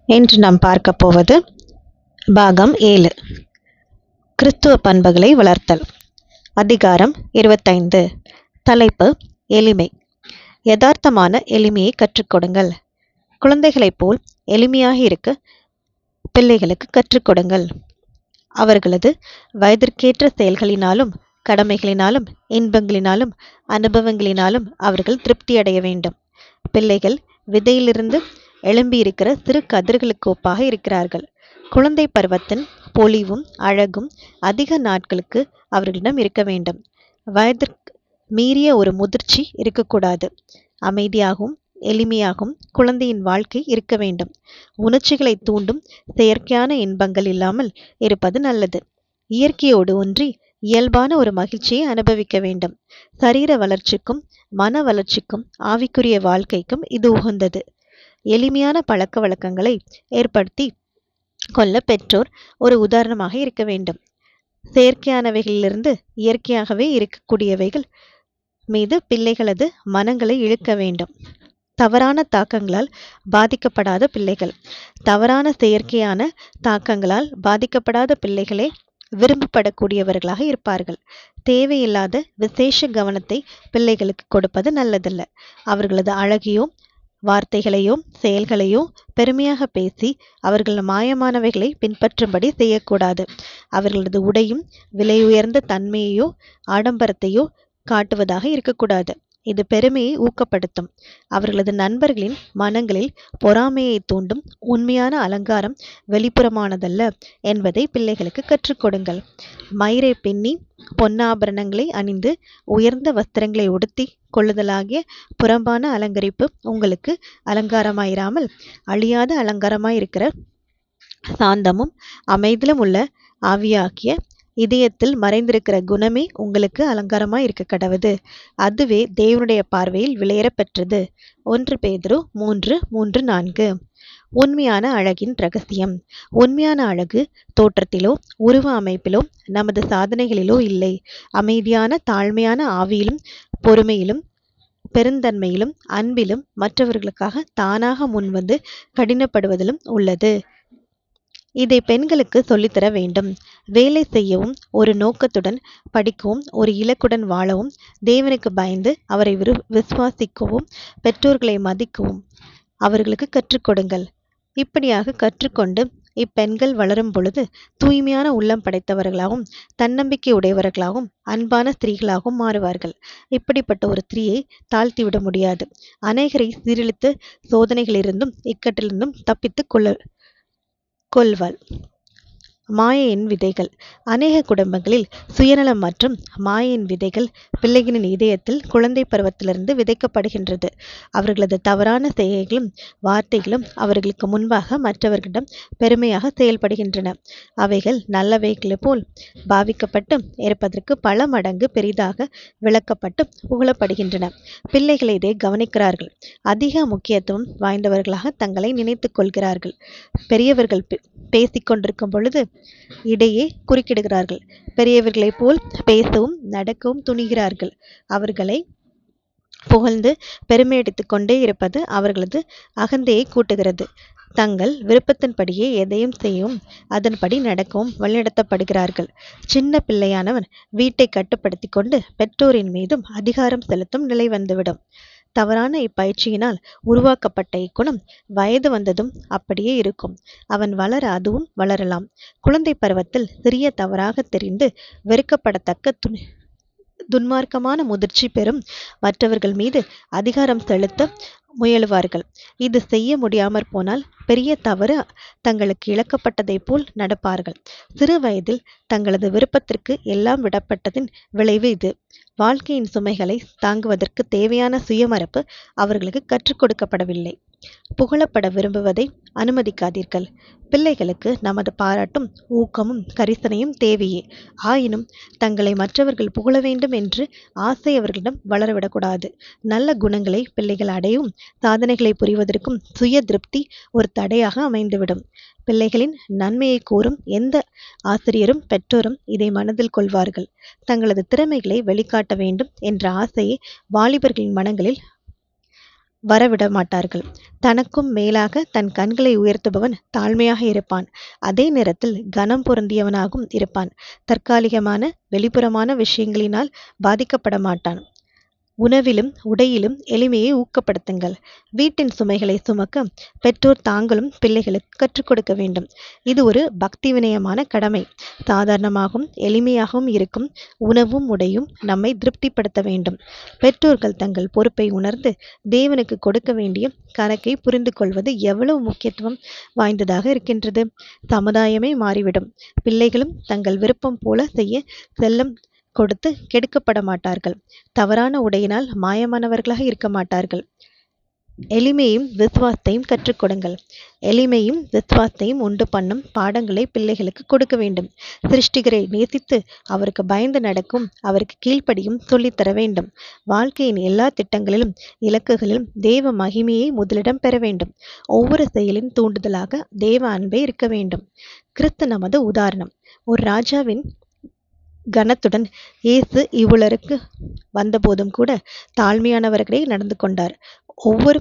இன்று நாம் பார்க்க போவது பாகம் 7 கிறிஸ்துவ பண்புகளை வளர்த்தல். அதிகாரம் 25. தலைப்பு எளிமை. யதார்த்தமான எளிமையை கற்றுக்கொடுங்கள். குழந்தைகளைப் போல் எளிமையாக இருக்க பிள்ளைகளுக்கு கற்றுக்கொடுங்கள். அவர்களது வயதிற்கேற்ற செயல்களினாலும் கடமைகளினாலும் இன்பங்களினாலும் அனுபவங்களினாலும் அவர்கள் திருப்தியடைய வேண்டும். பிள்ளைகள் விதையிலிருந்து எழும்பியிருக்கிற சிறு கதிர்களுக்கு ஒப்பாக இருக்கிறார்கள். குழந்தை பருவத்தின் பொலிவும் அழகும் அதிக நாட்களுக்கு அவர்களிடம் இருக்க வேண்டும். வயதிற்கு மீறிய ஒரு முதிர்ச்சி இருக்கக்கூடாது. அமைதியாகவும் எளிமையாகவும் குழந்தையின் வாழ்க்கை இருக்க வேண்டும். உணர்ச்சிகளை தூண்டும் செயற்கையான இன்பங்கள் இல்லாமல் இருப்பது நல்லது. இயற்கையோடு ஒன்றி இயல்பான ஒரு மகிழ்ச்சியை அனுபவிக்க வேண்டும். சரீர வளர்ச்சிக்கும் மன வளர்ச்சிக்கும் ஆவிக்குரிய வாழ்க்கைக்கும் இது உகந்தது. எளிமையான பழக்க வழக்கங்களை ஏற்படுத்தி கொள்ள பெற்றோர் ஒரு உதாரணமாக இருக்க வேண்டும். செயற்கையானவைகளிலிருந்து இயற்கையாகவே இருக்கக்கூடியவைகள் மீது பிள்ளைகளது மனங்களை இழுக்க வேண்டும். தவறான தாக்கங்களால் பாதிக்கப்படாத பிள்ளைகள். தவறான செயற்கையான தாக்கங்களால் பாதிக்கப்படாத பிள்ளைகளே விரும்பப்படக்கூடியவர்களாக இருப்பார்கள். தேவையில்லாத விசேஷ கவனத்தை பிள்ளைகளுக்கு கொடுப்பது நல்லதல்ல. அவர்களது அழகையோ வார்த்தைகளையோ செயல்களையோ பெருமையாக பேசி அவர்கள் மாயமானவைகளை பின்பற்றும்படி செய்யக்கூடாது. அவர்களது உடையும் விலை உயர்ந்த தன்மையையோ ஆடம்பரத்தையோ காட்டுவதாக இருக்கக்கூடாது. இது பெருமையை ஊக்கப்படுத்தும். அவர்களது நண்பர்களின் மனங்களில் பொறாமையை தூண்டும். உண்மையான அலங்காரம் வெளிப்புறமானதல்ல என்பதை பிள்ளைகளுக்கு கற்றுக்கொடுங்கள். மயிரை பின்னி பொன்னாபரணங்களை அணிந்து உயர்ந்த வஸ்திரங்களை உடுத்தி கொள்ளுதலாகிய புறம்பான அலங்கரிப்பு உங்களுக்கு அலங்காரமாயிராமல் அழியாத அலங்காரமாயிருக்கிற சாந்தமும் அமைதியிலும் உள்ள ஆவியாகிய இதயத்தில் மறைந்திருக்கிற குணமே உங்களுக்கு அலங்காரமாய் இருக்க கடவுது. அதுவே தேவனுடைய பார்வையில் விலையேற பெற்றது. 1 பேதுரு 3:3-4. உண்மையான அழகின் இரகசியம். உண்மையான அழகு தோற்றத்திலோ உருவ அமைப்பிலோ நமது சாதனைகளிலோ இல்லை. அமைதியான தாழ்மையான ஆவியிலும் பொறுமையிலும் பெருந்தன்மையிலும் அன்பிலும் மற்றவர்களுக்காக தானாக முன்வந்து கடினப்படுவதிலும் உள்ளது. இதை பெண்களுக்கு சொல்லித்தர வேண்டும். வேலை செய்யவும் ஒரு நோக்கத்துடன் படிக்கவும் ஒரு இலக்குடன் வாழவும் தேவனுக்கு பயந்து அவரை விசுவாசிக்கவும் பெற்றோர்களை மதிக்கவும் அவர்களுக்கு கற்றுக்கொடுங்கள். இப்படியாக கற்றுக்கொண்டு இப்பெண்கள் வளரும் பொழுது தூய்மையான உள்ளம் படைத்தவர்களாகவும் தன்னம்பிக்கை உடையவர்களாகவும் அன்பான ஸ்திரீகளாகவும் மாறுவார்கள். இப்படிப்பட்ட ஒரு ஸ்திரீயை தாழ்த்திவிட முடியாது. அநேகரை சீரழித்து சோதனைகளிலிருந்தும் இக்கட்டிலிருந்தும் தப்பித்து கொள்வாள். மாயையின் விதைகள். அநேக குடும்பங்களில் சுயநலம் மற்றும் மாயையின் விதைகள் பிள்ளைகளின் இதயத்தில் குழந்தை பருவத்திலிருந்து விதைக்கப்படுகின்றது. அவர்களது தவறான செய்கைகளும் வார்த்தைகளும் அவர்களுக்கு முன்பாக மற்றவர்களிடம் பெருமையாக செயல்படுகின்றன. அவைகள் நல்லவைகளை போல் பாவிக்கப்பட்டு இருப்பதற்கு பல மடங்கு பெரிதாக விளக்கப்பட்டு புகழப்படுகின்றன. பிள்ளைகளை இதை கவனிக்கிறார்கள். அதிக முக்கியத்துவம் வாய்ந்தவர்களாக தங்களை நினைத்துக் கொள்கிறார்கள். பெரியவர்கள் பேசிக்கொண்டிருக்கும் பொழுது இடையே குறுக்கிடுகிறார்கள். பெரியவர்களைப் போல் பேசவும் நடக்கவும் துணிகிறார்கள். அவர்களை புகழ்ந்து பெருமையடித்துக் கொண்டே இருப்பது அவர்களது அகந்தையை கூட்டுகிறது. தங்கள் விருப்பத்தின்படியே எதையும் செய்யவும் அதன்படி நடக்கவும் வழிநடத்தப்படுகிறார்கள். சின்ன பிள்ளையானவன் வீட்டை கட்டுப்படுத்தி கொண்டு பெற்றோரின் மீதும் அதிகாரம் செலுத்தும் நிலை வந்துவிடும். தவறான இப்பயிற்சியினால் உருவாக்கப்பட்ட இக்குணம் வயது வந்ததும் அப்படியே இருக்கும். அவன் வளர அதுவும் வளரலாம். குழந்தை பருவத்தில் சிறிய தவறாக தெரிந்து வெறுக்கப்படத்தக்க துன்மார்க்கமான முதிர்ச்சி பெறும் மற்றவர்கள் மீது அதிகாரம் செலுத்த முயலுவார்கள். இது செய்ய முடியாமற் போனால் பெரிய தவறு தங்களுக்கு இழக்கப்பட்டதை போல் நடப்பார்கள். சிறு வயதில் தங்களது விருப்பத்திற்கு எல்லாம் விடப்பட்டதின் விளைவு இது. வாழ்க்கையின் சுமைகளை தாங்குவதற்கு தேவையான சுயமரப்பு அவர்களுக்கு கற்றுக் கொடுக்கப்படவில்லை. புகழப்பட விரும்புவதை அனுமதிக்காதீர்கள். பிள்ளைகளுக்கு நமது பாராட்டும் ஊக்கமும் கரிசனையும் தேவையே. ஆயினும் தங்களை மற்றவர்கள் புகழ வேண்டும் என்று ஆசை அவர்களிடம் வளரவிடக்கூடாது. நல்ல குணங்களை பிள்ளைகள் அடையவும் சாதனைகளை புரிவதற்கும் சுய திருப்தி ஒரு தடையாக அமைந்துவிடும். பிள்ளைகளின் நன்மையை கூறும் எந்த ஆசிரியரும் பெற்றோரும் இதை மனதில் கொள்வார்கள். தங்களது திறமைகளை வெளிக்காட்ட வேண்டும் என்ற ஆசையை வாலிபர்களின் மனங்களில் வரவிட மாட்டார்கள். தனக்கும் மேலாக தன் கண்களை உயர்த்துபவன் தாழ்மையாக இருப்பான். அதே நேரத்தில் கனம் பொருந்தியவனாகவும் இருப்பான். தற்காலிகமான வெளிப்புறமான விஷயங்களினால் பாதிக்கப்பட மாட்டான். உணவிலும் உடையிலும் எளிமையை ஊக்கப்படுத்துங்கள். வீட்டின் சுமைகளை சுமக்க பெற்றோர் தாங்களும் பிள்ளைகளுக்கு கற்றுக் கொடுக்க வேண்டும். இது ஒரு பக்தி வினயமான கடமை. சாதாரணமாகவும் எளிமையாகவும் இருக்கும் உணவும் உடையும் நம்மை திருப்திப்படுத்த வேண்டும். பெற்றோர்கள் தங்கள் பொறுப்பை உணர்ந்து தேவனுக்கு கொடுக்க வேண்டிய கணக்கை புரிந்து கொள்வது எவ்வளவு முக்கியத்துவம் வாய்ந்ததாக இருக்கின்றது. சமுதாயமே மாறிவிடும். பிள்ளைகளும் தங்கள் விருப்பம் போல செய்ய செல்லம் கொடுத்து கெடுக்கப்பட மாட்டார்கள். தவறான உடையினால் மாயமானவர்களாக இருக்க மாட்டார்கள். எளிமையும் விசுவாசத்தையும் கற்றுக் கொடுங்கள். எளிமையும் விசுவாசத்தையும் உண்டு பண்ணும் பாடங்களை பிள்ளைகளுக்கு கொடுக்க வேண்டும். சிருஷ்டிகரை நேசித்து அவருக்கு பயந்து நடக்கும், அவருக்கு கீழ்ப்படியும் சொல்லித்தர வேண்டும். வாழ்க்கையின் எல்லா திட்டங்களிலும் இலக்குகளிலும் தேவ மகிமையை முதலிடம் பெற வேண்டும். ஒவ்வொரு செயலின் தூண்டுதலாக தேவ அன்பே இருக்க வேண்டும். கிறிஸ்து நமது உதாரணம். ஒரு ராஜாவின் கனத்துடன் இயேசு இவ்வுலருக்கு வந்தபோதும் கூட தாழ்மையானவர்களே நடந்து கொண்டார். ஒவ்வொரு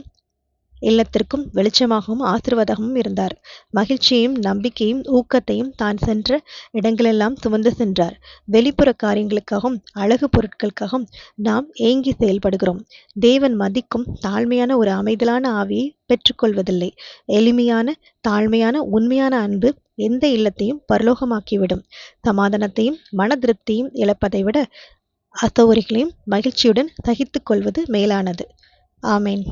இல்லத்திற்கும் வெளிச்சமாகவும் ஆசீர்வாதமும் இருந்தார். மகிழ்ச்சியையும் நம்பிக்கையும் ஊக்கத்தையும் தான் சென்ற இடங்களெல்லாம் சுமந்து சென்றார். வெளிப்புற காரியங்களுக்காகவும் அழகு பொருட்களுக்காகவும் நாம் ஏங்கி செயல்படுகிறோம். தேவன் மதிக்கும் தாழ்மையான ஒரு அமைதலான ஆவியை பெற்றுக்கொள்வதில்லை. எளிமையான தாழ்மையான உண்மையான அன்பு எந்த இல்லத்தையும் பரலோகமாக்கிவிடும். சமாதானத்தையும் மன திருப்தியும் இழப்பதை விட அசௌகரியங்களையும் மகிழ்ச்சியுடன் சகித்துக் கொள்வது மேலானது. ஆமேன்.